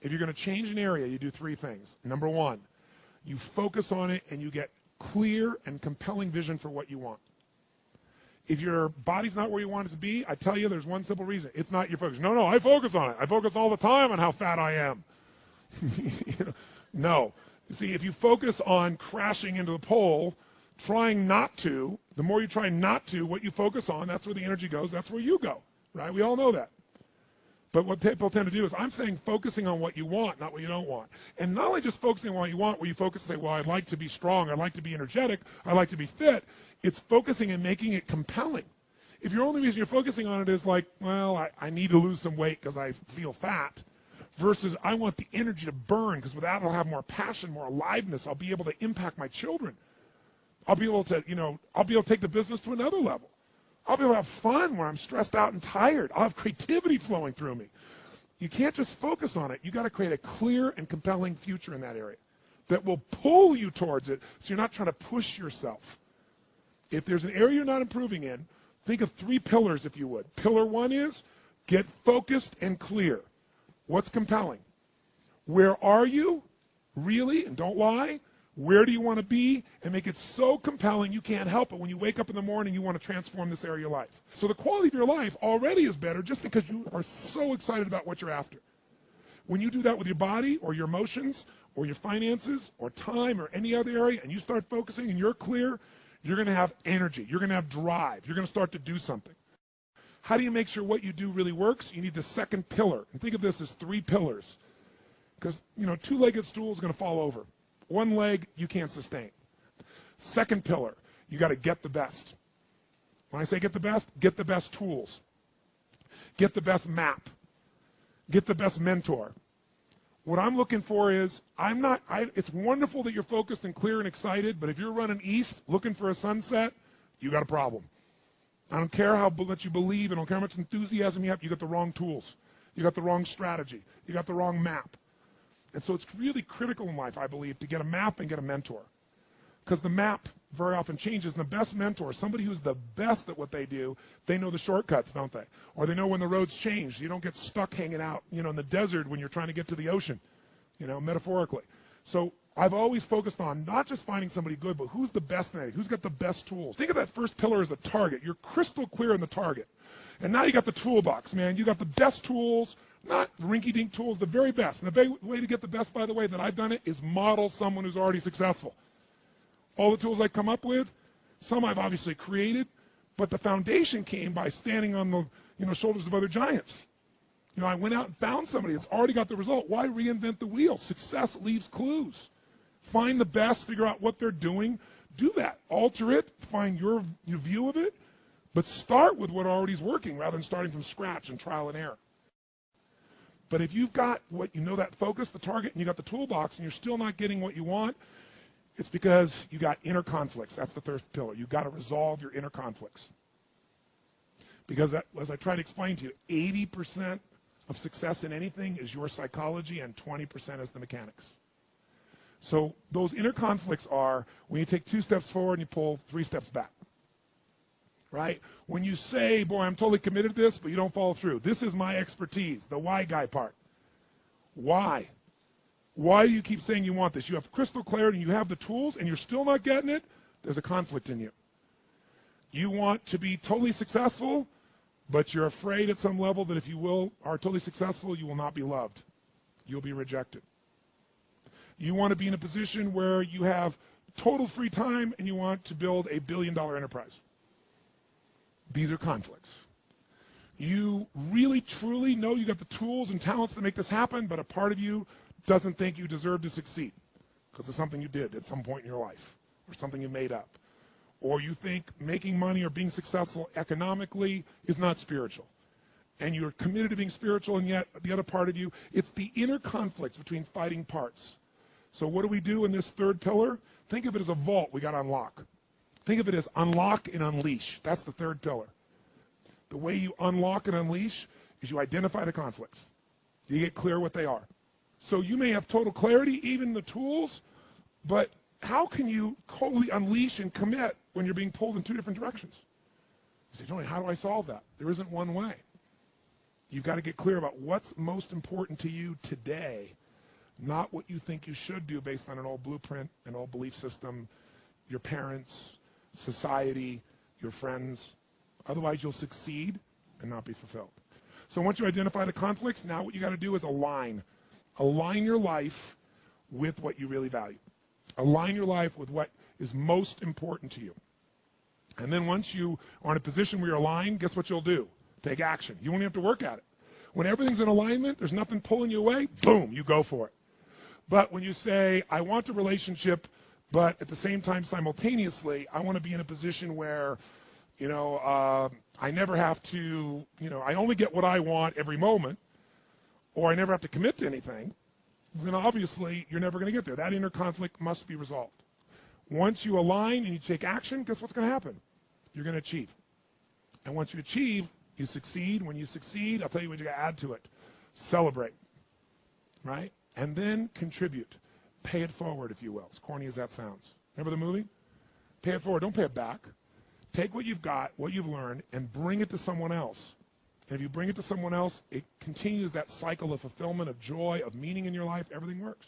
If you're going to change an area, you do three things. Number one, you focus on it and you get clear and compelling vision for what you want. If your body's not where you want it to be, I tell you there's one simple reason. It's not your focus. No, I focus on it. I focus all the time on how fat I am. No. See, if you focus on crashing into the pole, trying not to, the more you try not to, what you focus on, that's where the energy goes, that's where you go, right? We all know that. But what people tend to do is, I'm saying focusing on what you want, not what you don't want. And not only just focusing on what you want, where you focus and say, well, I'd like to be strong, I'd like to be energetic, I'd like to be fit. It's focusing and making it compelling. If your only reason you're focusing on it is like, well, I need to lose some weight because I feel fat, versus I want the energy to burn because with that I'll have more passion, more aliveness. I'll be able to impact my children. I'll be able to, I'll be able to take the business to another level. I'll be able to have fun where I'm stressed out and tired. I'll have creativity flowing through me. You can't just focus on it. You got to create a clear and compelling future in that area that will pull you towards it so you're not trying to push yourself. If there's an area you're not improving in, think of three pillars, if you would. Pillar one is get focused and clear. What's compelling? Where are you? Really? And don't lie. Where do you want to be? And make it so compelling you can't help it. When you wake up in the morning, you want to transform this area of your life. So the quality of your life already is better just because you are so excited about what you're after. When you do that with your body or your emotions or your finances or time or any other area and you start focusing and you're clear, you're going to have energy. You're going to have drive. You're going to start to do something. How do you make sure what you do really works? You need the second pillar. And think of this as three pillars. Because, two-legged stool is going to fall over. One leg, you can't sustain. Second pillar, you got to get the best. When I say get the best tools. Get the best map. Get the best mentor. What I'm looking for is, it's wonderful that you're focused and clear and excited, but if you're running east looking for a sunset, you got a problem. I don't care how much you believe, I don't care how much enthusiasm you have, you got the wrong tools. You got the wrong strategy. You got the wrong map. And so it's really critical in life, I believe, to get a map and get a mentor. Because the map very often changes, and the best mentor, somebody who's the best at what they do, they know the shortcuts, don't they? Or they know when the roads change. You don't get stuck hanging out, in the desert when you're trying to get to the ocean, metaphorically. So I've always focused on not just finding somebody good, but who's the best at it, who's got the best tools. Think of that first pillar as a target. You're crystal clear on the target. And now you got the toolbox, man. You got the best tools, not rinky-dink tools, the very best. And the way to get the best, by the way, that I've done it is model someone who's already successful. All the tools I come up with, some I've obviously created, but the foundation came by standing on the shoulders of other giants. I went out and found somebody that's already got the result. Why reinvent the wheel? Success leaves clues. Find the best, figure out what they're doing, do that. Alter it, find your view of it, but start with what already is working rather than starting from scratch and trial and error. But if you've got that focus, the target, and you got the toolbox, and you're still not getting what you want, it's because you got inner conflicts. That's the third pillar. You've got to resolve your inner conflicts. Because as I try to explain to you, 80% of success in anything is your psychology and 20% is the mechanics. So those inner conflicts are when you take 2 steps forward and you pull 3 steps back. Right? When you say, boy, I'm totally committed to this, but you don't follow through. This is my expertise, the why guy part. Why? Why do you keep saying you want this? You have crystal clarity, you have the tools, and you're still not getting it? There's a conflict in you. You want to be totally successful, but you're afraid at some level that if you are totally successful, you will not be loved. You'll be rejected. You want to be in a position where you have total free time and you want to build a billion-dollar enterprise. These are conflicts. You really, truly know you got the tools and talents to make this happen, but a part of you doesn't think you deserve to succeed because it's something you did at some point in your life or something you made up. Or you think making money or being successful economically is not spiritual. And you're committed to being spiritual, and yet the other part of you, it's the inner conflicts between fighting parts. So what do we do in this third pillar? Think of it as a vault we got to unlock. Think of it as unlock and unleash. That's the third pillar. The way you unlock and unleash is you identify the conflicts. You get clear what they are. So you may have total clarity, even the tools, but how can you totally unleash and commit when you're being pulled in 2 different directions? You say, Tony, how do I solve that? There isn't one way. You've got to get clear about what's most important to you today, not what you think you should do based on an old blueprint, an old belief system, your parents, society, your friends. Otherwise, you'll succeed and not be fulfilled. So once you identify the conflicts, now what you got to do is align. Align your life with what you really value. Align your life with what is most important to you. And then once you are in a position where you're aligned, guess what you'll do? Take action. You won't even have to work at it. When everything's in alignment, there's nothing pulling you away, boom, you go for it. But when you say, I want a relationship, but at the same time, simultaneously, I want to be in a position where, I never have to, I only get what I want every moment, or I never have to commit to anything, then obviously you're never going to get there. That inner conflict must be resolved. Once you align and you take action, guess what's going to happen? You're going to achieve. And once you achieve, you succeed. When you succeed, I'll tell you what you got to add to it. Celebrate, right? And then contribute. Pay it forward, if you will, as corny as that sounds. Remember the movie? Pay it forward. Don't pay it back. Take what you've got, what you've learned, and bring it to someone else. And if you bring it to someone else, it continues that cycle of fulfillment, of joy, of meaning in your life. Everything works.